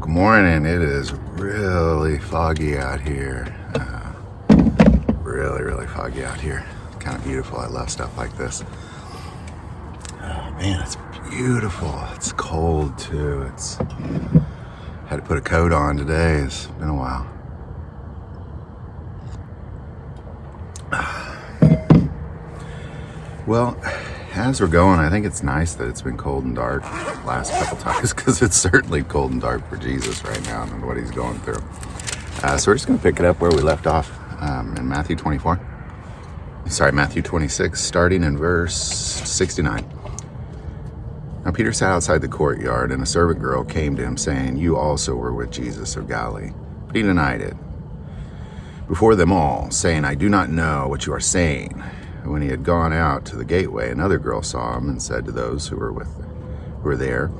Good morning. It is really foggy out here. Really foggy out here. Kind of beautiful. I love stuff like this. Oh man, it's beautiful. It's cold too. Had to put a coat on today. It's been a while. Well, as we're going, I think it's nice that it's been cold and dark the last couple times, because it's certainly cold and dark for Jesus right now and what he's going through. So we're just going to pick it up where we left off in Matthew 26, starting in verse 69. Now Peter sat outside the courtyard, and a servant girl came to him, saying, "You also were with Jesus of Galilee." But he denied it before them all, saying, "I do not know what you are saying." And when he had gone out to the gateway, another girl saw him and said to those who were there,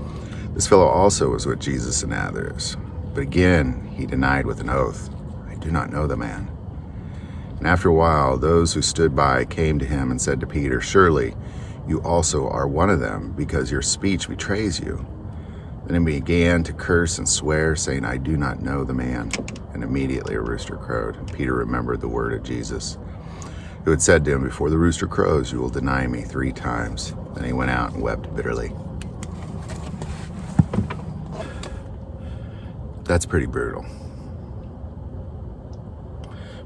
"This fellow also was with Jesus and others." But again he denied with an oath, "I do not know the man." And after a while, those who stood by came to him and said to Peter, "Surely you also are one of them, because your speech betrays you." Then he began to curse and swear, saying, "I do not know the man." And immediately a rooster crowed. And Peter remembered the word of Jesus, who had said to him, "Before the rooster crows, you will deny me 3 times. Then he went out and wept bitterly. That's pretty brutal.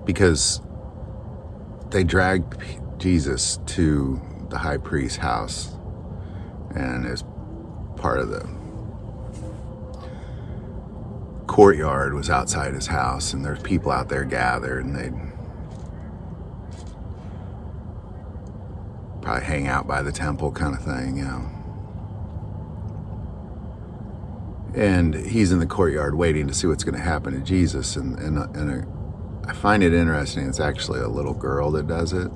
Because they dragged Jesus to the high priest's house, and as part of the courtyard was outside his house, and there's people out there gathered, and they'd probably hang out by the temple kind of thing, you know. And he's in the courtyard waiting to see what's going to happen to Jesus, and I find it interesting. It's actually a little girl that does it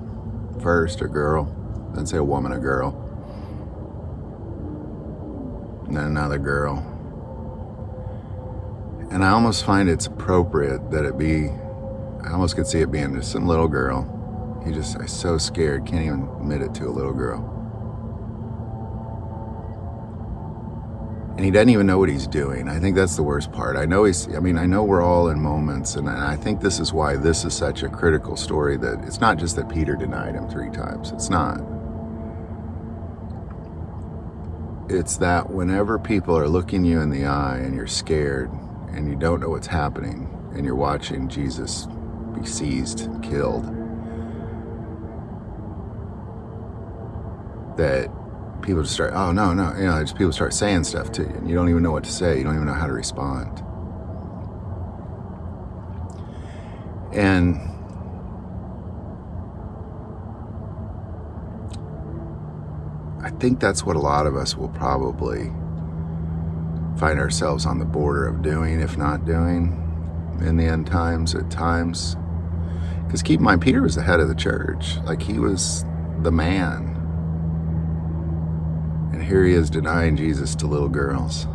first, a girl. Then say a woman, a girl, and then another girl. And I almost find it's appropriate that it be, I almost could see it being just some little girl. He's so scared, can't even admit it to a little girl. And he doesn't even know what he's doing. I think that's the worst part. I know we're all in moments, and I think this is why this is such a critical story, that it's not just that Peter denied him 3 times. It's not. It's that whenever people are looking you in the eye and you're scared and you don't know what's happening, and you're watching Jesus be seized, killed, that people just start, "Oh, no, just people start saying stuff to you, and you don't even know what to say. You don't even know how to respond. And I think that's what a lot of us will probably find ourselves on the border of doing, if not doing, in the end times, at times. Because keep in mind, Peter was the head of the church. Like, he was the man. And here he is denying Jesus to little girls.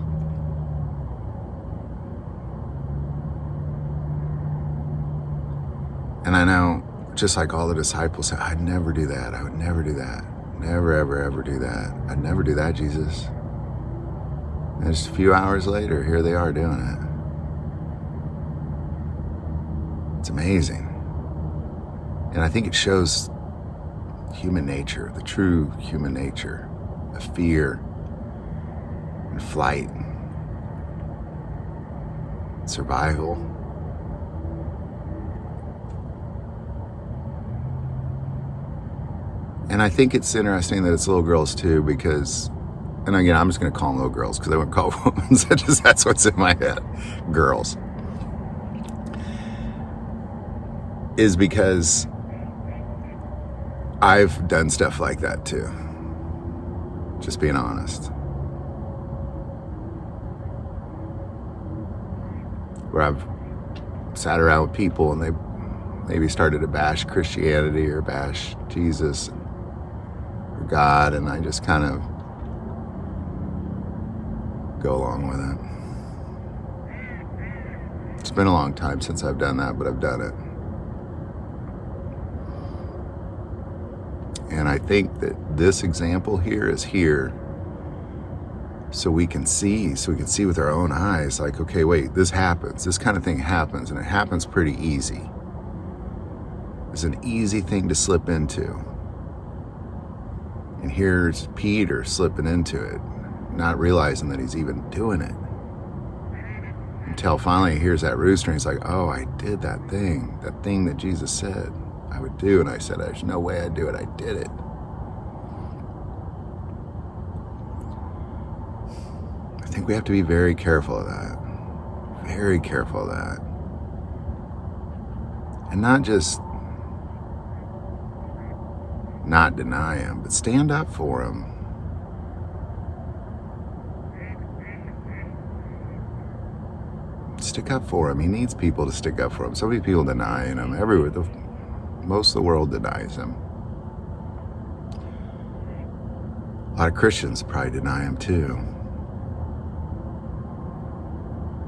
And I know, just like all the disciples said, "I'd never do that. I would never do that. Never, ever do that. I'd never do that, Jesus." And just a few hours later, here they are doing it. It's amazing. And I think it shows human nature, the true human nature of fear and flight, survival. And I think it's interesting that it's little girls too, because, and again, I'm just going to call them little girls because I wouldn't call women. That's what's in my head. Girls. Is because I've done stuff like that too. Just being honest. Where I've sat around with people and they maybe started to bash Christianity or bash Jesus or God, and I just kind of go along with it. It's been a long time since I've done that, but I've done it. And I think that this example here is here so we can see with our own eyes, like, okay, wait, this happens. This kind of thing happens, and it happens pretty easy. It's an easy thing to slip into. And here's Peter slipping into it, not realizing that he's even doing it. Until finally he hears that rooster, and he's like, oh, I did that thing that Jesus said I would do. And I said, there's no way I'd do it. I did it. I think we have to be very careful of that. Very careful of that. And not just not deny him, but stand up for him. Stick up for him. He needs people to stick up for him. So many people denying him everywhere. Most of the world denies him. A lot of Christians probably deny him too.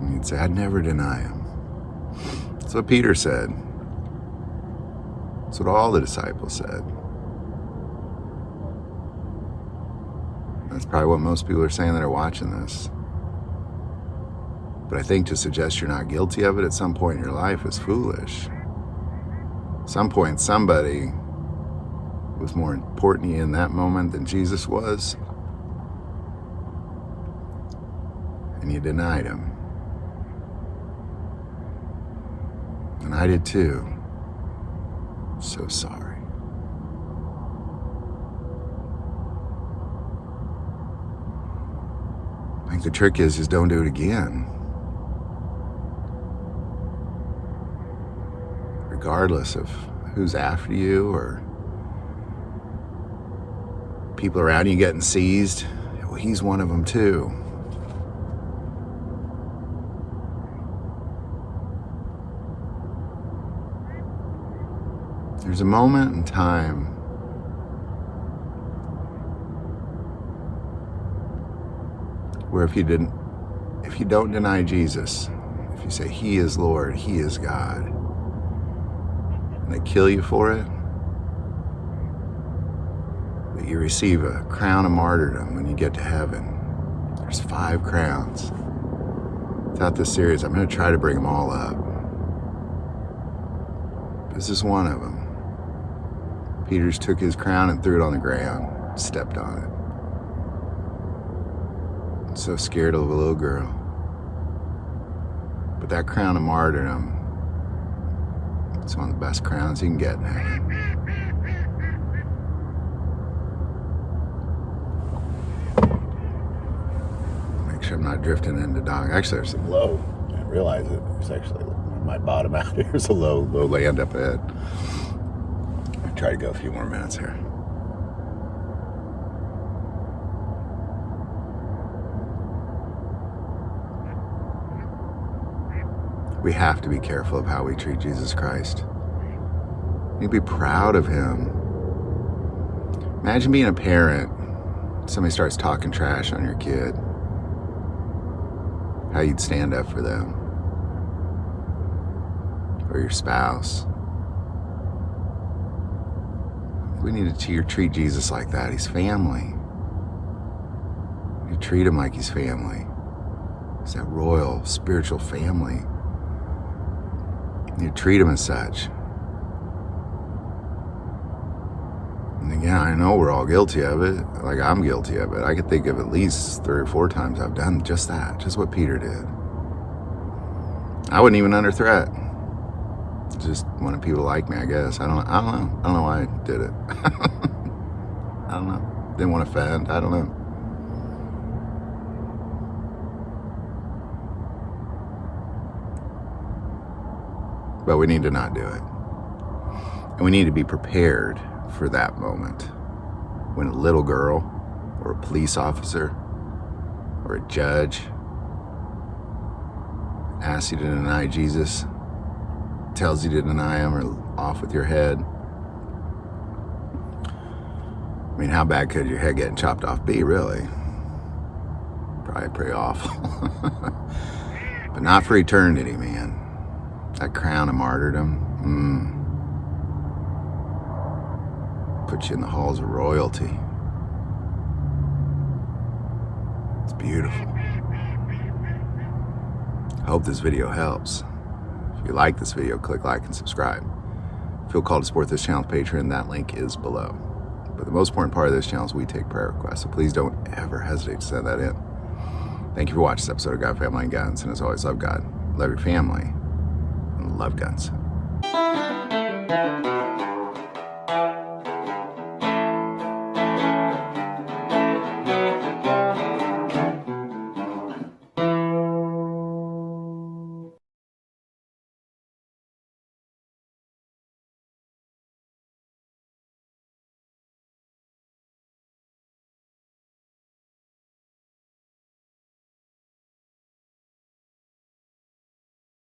And you'd say, I'd never deny him. That's what Peter said. That's what all the disciples said. That's probably what most people are saying that are watching this. But I think to suggest you're not guilty of it at some point in your life is foolish. At some point, somebody was more important to you in that moment than Jesus was, and you denied him. And I did too. So sorry. I think the trick is just don't do it again. Regardless of who's after you or people around you getting seized, well, he's one of them too. There's a moment in time where if you don't deny Jesus, if you say he is Lord, he is God, and they kill you for it, that you receive a crown of martyrdom when you get to heaven. There's 5 crowns. Throughout this series, I'm going to try to bring them all up. This is one of them. Peter took his crown and threw it on the ground, stepped on it. So scared of a little girl. But that crown of martyrdom, it's one of the best crowns you can get in heaven. Make sure I'm not drifting into dog. Actually, there's some low. I didn't realize it. There's actually my bottom out here. There's a low land up ahead. I'll try to go a few more minutes here. We have to be careful of how we treat Jesus Christ. We need to be proud of him. Imagine being a parent. Somebody starts talking trash on your kid. How you'd stand up for them. Or your spouse. We need to treat Jesus like that. He's family. You treat him like he's family. He's that royal, spiritual family. You treat him as such. And again, I know we're all guilty of it. Like, I'm guilty of it. I could think of at least 3 or 4 times I've done just that. Just what Peter did. I wasn't even under threat. Just wanted people to like me, I guess. I don't know. I don't know why I did it. I don't know. Didn't want to offend. I don't know. But we need to not do it. And we need to be prepared for that moment when a little girl or a police officer or a judge asks you to deny Jesus, tells you to deny him, or off with your head. I mean, how bad could your head getting chopped off be, really? Probably pretty awful. But not for eternity, man. That crown of martyrdom, put you in the halls of royalty. It's beautiful. I hope this video helps. If you like this video, click like and subscribe. Feel called to support this channel, Patreon, that link is below. But the most important part of this channel is we take prayer requests, so please don't ever hesitate to send that in. Thank you for watching this episode of God, Family, and Guns. And as always, love God, love your family, and love guns.